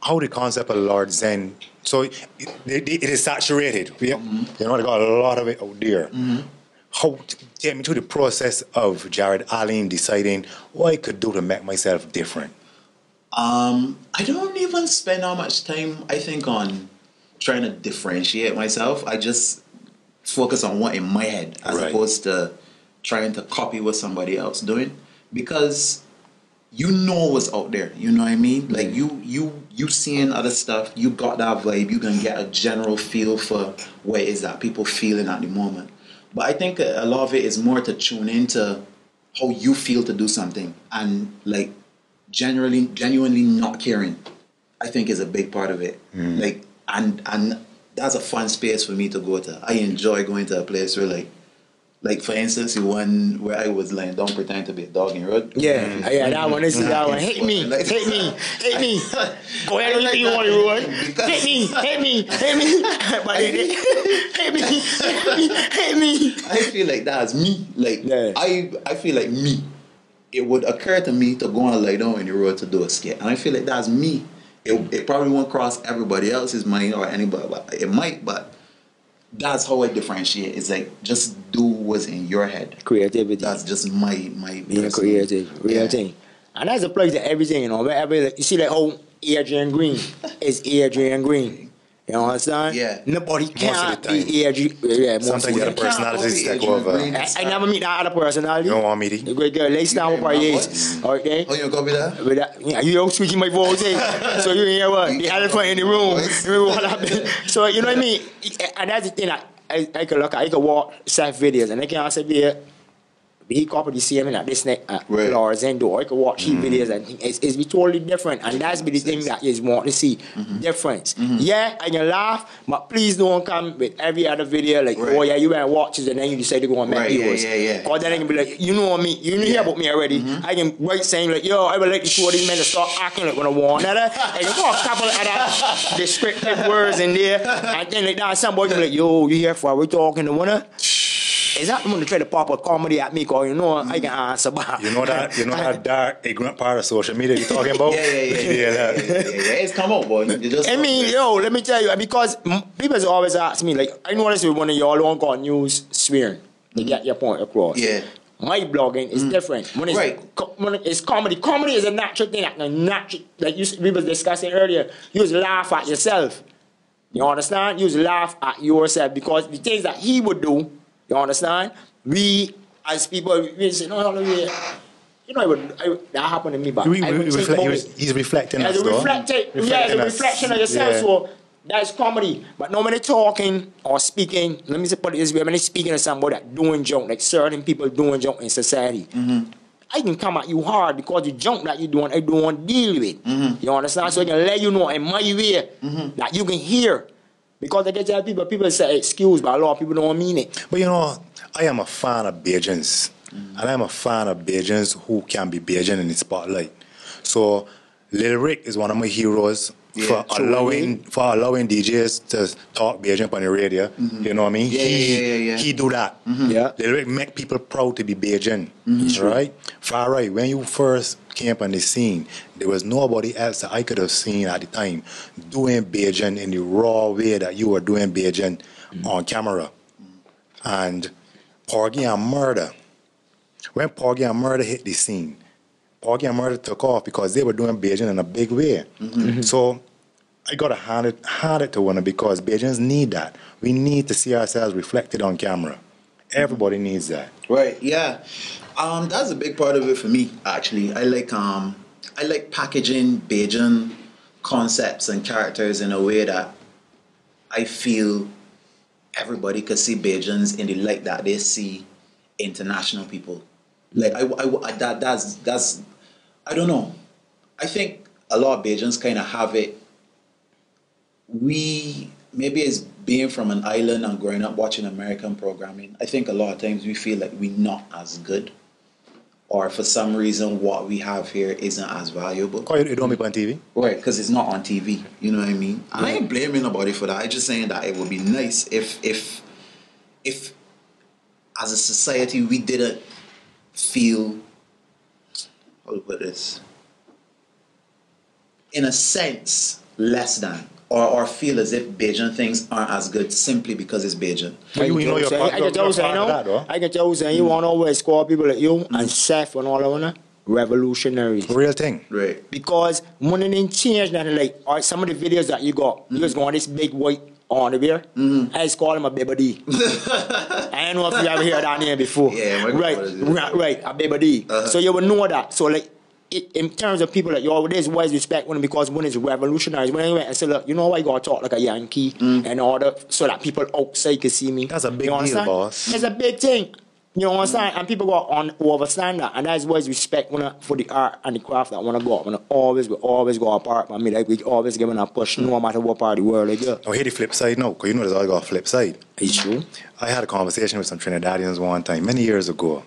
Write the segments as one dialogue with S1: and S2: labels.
S1: how the concept of Lord Zenn, so it is saturated. You know, they got a lot of it out there. How take me through the process of Jared Allen deciding what I could do to make myself different?
S2: I don't even spend how much time I think on trying to differentiate myself. I just focus on what in my head as opposed to trying to copy what somebody else doing, because you know what's out there. You know what I mean? Like you seeing other stuff, you got that vibe. You can get a general feel for what it is that people feeling at the moment. But I think a lot of it is more to tune into how you feel to do something, and like genuinely not caring, I think is a big part of it. Like, and that's a fun space for me to go to. I enjoy going to a place where like for instance, the one where I was lying down pretending to be a dog in the road.
S3: Yeah, that one. This is that one. Hit me. Go ahead, anything you want to road. Hit me. But hit me.
S2: I feel like that's me. Like I feel like me. It would occur to me to go and lie down in the road to do a skit, and I feel like that's me. It probably won't cross everybody else's mind or anybody, but it might. But that's how I differentiate. It's like just do what's in your head.
S3: Creativity.
S2: That's just my
S3: being creative, real thing, and that's applies to everything. You know, wherever you see, like how Adrian Green is Adrian Green. You know what I'm saying?
S2: Yeah.
S3: Nobody can't be Adrian. Yeah,
S1: sometimes the other personalities take over.
S3: I never meet that other personality.
S1: You don't want me to?
S3: The great girl, let's stand up our age. Okay?
S2: Oh, you gonna be there?
S3: With that, yeah, you don't speak in my voice, eh? So you hear what? The elephant in the room. So you know what I mean? And that's the thing that I can look at. I can watch self videos and I can also be he copied the same in this Lord Zenn do. I can watch his videos and think it's be totally different, and that's be the thing that you want to see difference. Yeah, I can laugh, but please don't come with every other video like oh yeah, you went and watch it and then you decide to go and make yours. Or then I can be like, you know me, you know hear about me already. I can write saying like, yo, I would like to show these men to start acting like when I want another. I can put a couple of other descriptive words in there, and then like that somebody can be like, yo, you here for we talking to one? Is that when they try to pop a comedy at me? Cause you know I can answer back.
S1: You know that dark ignorant part of social media you're talking about.
S2: Yeah. It's come out, boy.
S3: I mean, yo, let me tell you, because people always ask me, like, I noticed with one of y'all don't got news swearing to get your point across.
S2: Yeah.
S3: My blogging is different. When it's comedy is a natural thing. Like we was discussing earlier. You just laugh at yourself. You understand? You just laugh at yourself because the things that he would do. You understand? We, as people, we say, no, you know, that happened to me, but
S1: he's reflecting
S3: as a reflection of yourself, so that's comedy. But no, when they're talking or speaking, let me put it this way, when they're speaking to somebody that doing junk, like certain people doing junk in society, I can come at you hard because the junk that you're doing, I don't want to deal with. You understand? So I can let you know in my way that you can hear. Because I get to people say excuse, but a lot of people don't mean it.
S1: But you know, I am a fan of Bajans. And I'm a fan of Bajans who can be Bajan in the spotlight. So Lil Rick is one of my heroes for allowing DJs to talk Bajan on the radio. You know what I mean? He do that. Lil Rick make people proud to be Bajan. Right? Far right, when you first came up on the scene, there was nobody else that I could have seen at the time doing Bajan in the raw way that you were doing Bajan on camera. And Porgy and Murder, when Porgy and Murder hit the scene, Porgy and Murder took off because they were doing Bajan in a big way. So I got to hand it to one because Bajans need that. We need to see ourselves reflected on camera. Everybody needs that.
S2: Right, yeah. That's a big part of it for me, actually. I like packaging Bajan concepts and characters in a way that I feel everybody could see Bajans in the light that they see international people. Like that's I don't know. I think a lot of Bajans kind of have it. Maybe it's being from an island and growing up watching American programming. I think a lot of times we feel like we're not as good, or for some reason what we have here isn't as valuable.
S1: Oh, you don't make on TV?
S2: Right, because it's not on TV. You know what I mean? And I ain't blaming nobody for that. I'm just saying that it would be nice if as a society we didn't feel, how to put this, in a sense, less than or feel as if Bajan things aren't as good simply because it's Bajan.
S3: I can tell you, Zenn, you want to always score people like you and Seth and all of them. Revolutionaries.
S1: Real thing.
S2: Right.
S3: Because one of them changed that, like, all right, some of the videos that you got, you was going this big white on the beer. I just call him a baby D. I don't know if you ever heard that name before.
S2: Yeah,
S3: right, a baby D. So you would know that. So like, in terms of people like you, there's always respect one because one is revolutionaries. When I went and said, look, you know why you gotta talk like a Yankee in order so that people outside can see me.
S1: That's a big deal, boss.
S3: It's a big thing. You know what I'm saying? And people go on who understand that. And that's always respect for the art and the craft that I want to go up. And always go apart. I mean, like, we always give a push no matter what part of the world they go.
S1: Oh, hear the flip side now, because you know there's always got a flip side.
S3: It's true.
S1: I had a conversation with some Trinidadians one time, many years ago,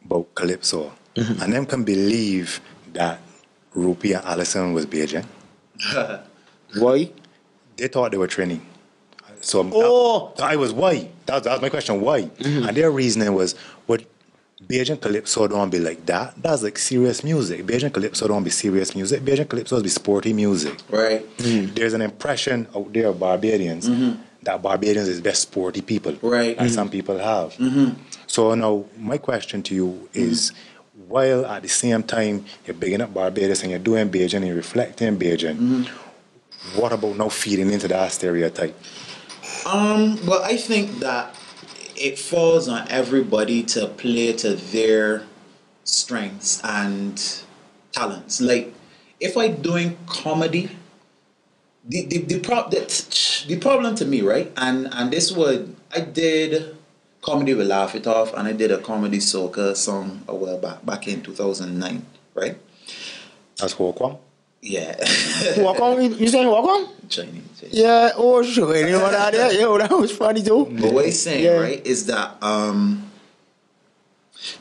S1: about Calypso. And them can believe that Rupi and Allison was Bajan.
S3: Why?
S1: They thought they were Trini. So I was why? That was my question, why? And their reasoning was, what Bajan Calypso don't be like that. That's like serious music. Bajan Calypso don't be serious music. Bajan Calypso be sporty music.
S2: Right.
S1: There's an impression out there of Barbadians that Barbadians is best sporty people.
S2: Right.
S1: That some people have. So now my question to you is, while at the same time you're bigging up Barbados and you're doing Bajan and you're reflecting Bajan, what about now feeding into that stereotype?
S2: Well, I think that it falls on everybody to play to their strengths and talents. Like, if I'm doing comedy, the problem to me, right? And this would, I did comedy with Laugh It Off, and I did a comedy soca song a while back in 2009, right?
S1: That's Huakwang?
S2: Yeah.
S3: Huakwang? You saying Huakwang?
S2: Chinese.
S3: Yeah, oh sure. You know that? Yeah, that was funny too.
S2: But what he's saying, right, is that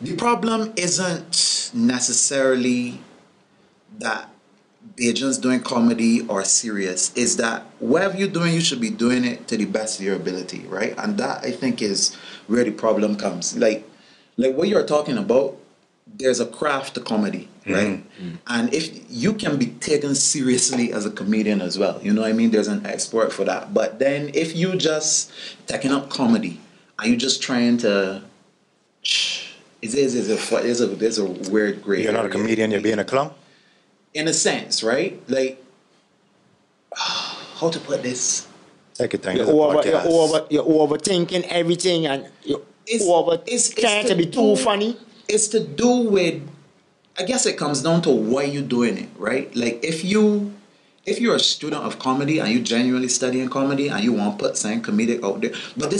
S2: the problem isn't necessarily that Bajans doing comedy or serious. Is that whatever you're doing, you should be doing it to the best of your ability, right? And that, I think, is where the problem comes. Like what you're talking about, there's a craft to comedy, right? And if you can be taken seriously as a comedian as well, you know what I mean? There's an export for that. But then if you just taking up comedy and you just trying to, there's a weird gray.
S1: You're not a comedian, you're being a clown?
S2: In a sense, right? Like, how to put this?
S1: Take your time.
S3: You're overthinking everything and you're trying to be too funny.
S2: It's to do with, I guess it comes down to why you're doing it, right? Like, if you're a student of comedy and you genuinely studying comedy and you want to put something comedic out there, but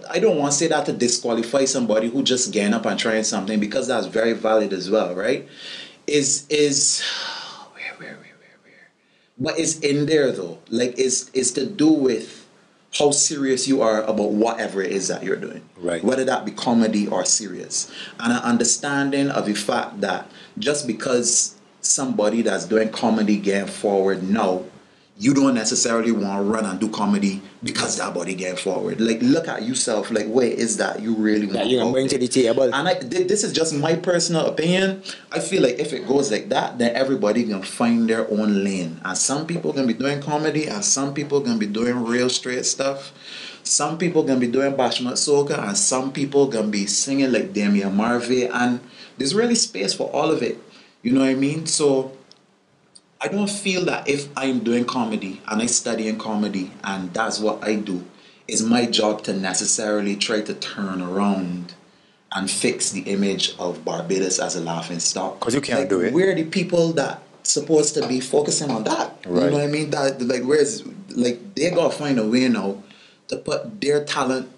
S2: I don't want to say that to disqualify somebody who just getting up and trying something, because that's very valid as well, right? Where? But it's in there though. Like, it's to do with how serious you are about whatever it is that you're doing.
S1: Right.
S2: Whether that be comedy or serious. And an understanding of the fact that just because somebody that's doing comedy getting forward now, you don't necessarily want to run and do comedy because that body getting forward. Like, look at yourself. Like, where is that you really want
S3: that you can bring to the table?
S2: And this is just my personal opinion. I feel like if it goes like that, then everybody can find their own lane. And some people can be doing comedy, and some people can be doing real straight stuff. Some people can be doing bashment soca, and some people can be singing like Damian Marvey. And there's really space for all of it. You know what I mean? So I don't feel that if I'm doing comedy and I study in comedy and that's what I do, it's my job to necessarily try to turn around and fix the image of Barbados as a laughing stock.
S1: Because you can't do it.
S2: We're the people that supposed to be focusing on that.
S1: Right.
S2: You know what I mean? That, like, they gotta find a way now to put their talent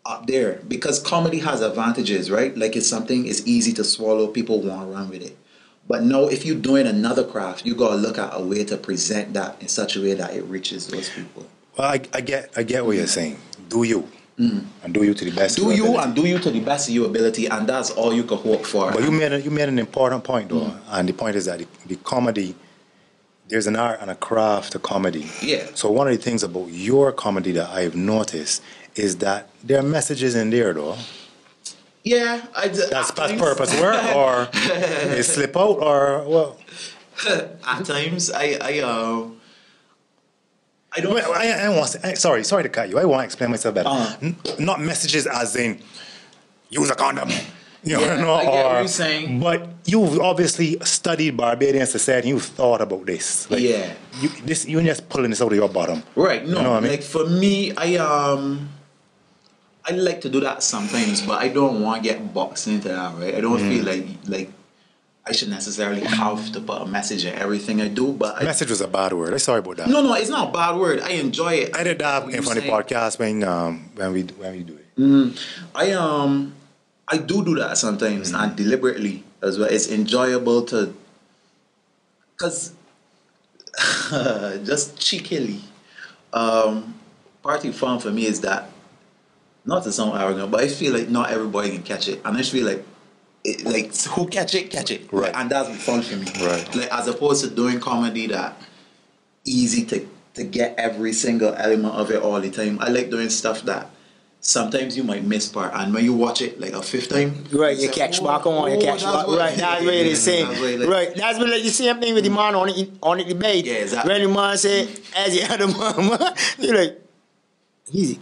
S2: up there, because comedy has advantages, right? Like, it's easy to swallow, people want to run with it. But no, if you're doing another craft, you gotta look at a way to present that in such a way that it reaches those people.
S1: Well, I get what you're saying. Do you. And do you to the best
S2: of your ability. Do you to the best of your ability, and that's all you can hope for.
S1: But you made an important point, though. And the point is that the comedy, there's an art and a craft to comedy.
S2: Yeah.
S1: So one of the things about your comedy that I've noticed is that there are messages in there, though.
S2: Yeah,
S1: that's purpose work, or it slip out, or well.
S2: At times, I don't.
S1: Well, I want to, sorry to cut you. I want to explain myself better. Not messages as in use a condom. You know,
S2: I get what you're saying.
S1: But you've obviously studied Barbadian society. You've thought about this. Like,
S2: yeah.
S1: You're just pulling this out of your bottom.
S2: Right. No.
S1: You know what I mean?
S2: Like for me, I like to do that sometimes, but I don't want to get boxed into that. Right. I don't feel like I should necessarily have to put a message in everything I do. But
S1: message was a bad word. I'm sorry about that.
S2: No, it's not a bad word. I enjoy it.
S1: I did that in front of the podcast when we do it.
S2: I do that sometimes and deliberately as well. It's enjoyable to, cause just cheekily. Part of fun for me is that, not to sound arrogant, but I feel like not everybody can catch it, and I just feel like, who catch it,
S1: right?
S2: And that's fun for me,
S1: right?
S2: Like as opposed to doing comedy that easy to get every single element of it all the time. I like doing stuff that sometimes you might miss part, and when you watch it like a fifth time,
S3: right, you catch back on, you catch back, right, that's what they say, right, that's what like the same thing with the man on the debate.
S2: Yeah, exactly.
S3: When the man say, as the other man, you're like, easy,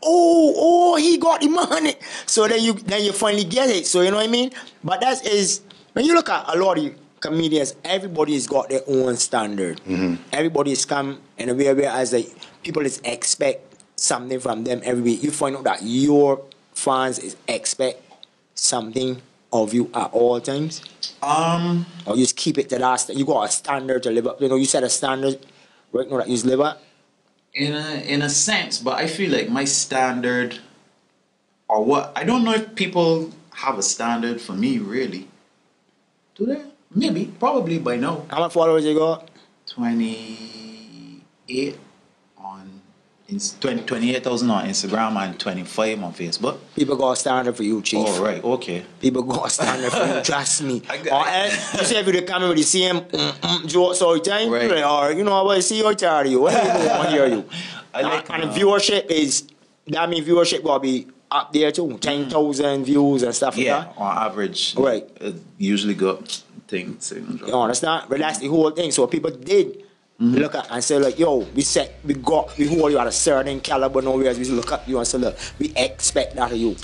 S3: he got the money, so then you finally get it, so you know what I mean. But that is when you look at a lot of comedians, everybody's got their own standard. Everybody's come in a way where as like people is expect something from them every week. You find out that your fans is expect something of you at all times. Or you just keep it to that. You got a standard to live up. You know, you set a standard right now that you just live up.
S2: In a sense, but I feel like my standard, or what, I don't know if people have a standard for me really. Do they? Maybe, probably by now.
S3: How much followers you got?
S2: 28 on 28,000 on Instagram and 25 on Facebook.
S3: People got a standard for you, Chief.
S2: Oh, right, okay.
S3: People got a standard for you, trust me. Or else, you see if you come in with the same jokes all the time,
S2: right.
S3: Or you know, I see your tired of you. What do you want to hear you?
S2: I like
S3: and the viewership is, that means viewership will be up there too, 10,000 views and stuff like that.
S2: Yeah, on average.
S3: Right.
S2: It usually got things.
S3: You understand? But that's the whole thing. So people did look at and say like, yo, we hold you at a certain caliber now, whereas we look at you and say, look, we expect that of you.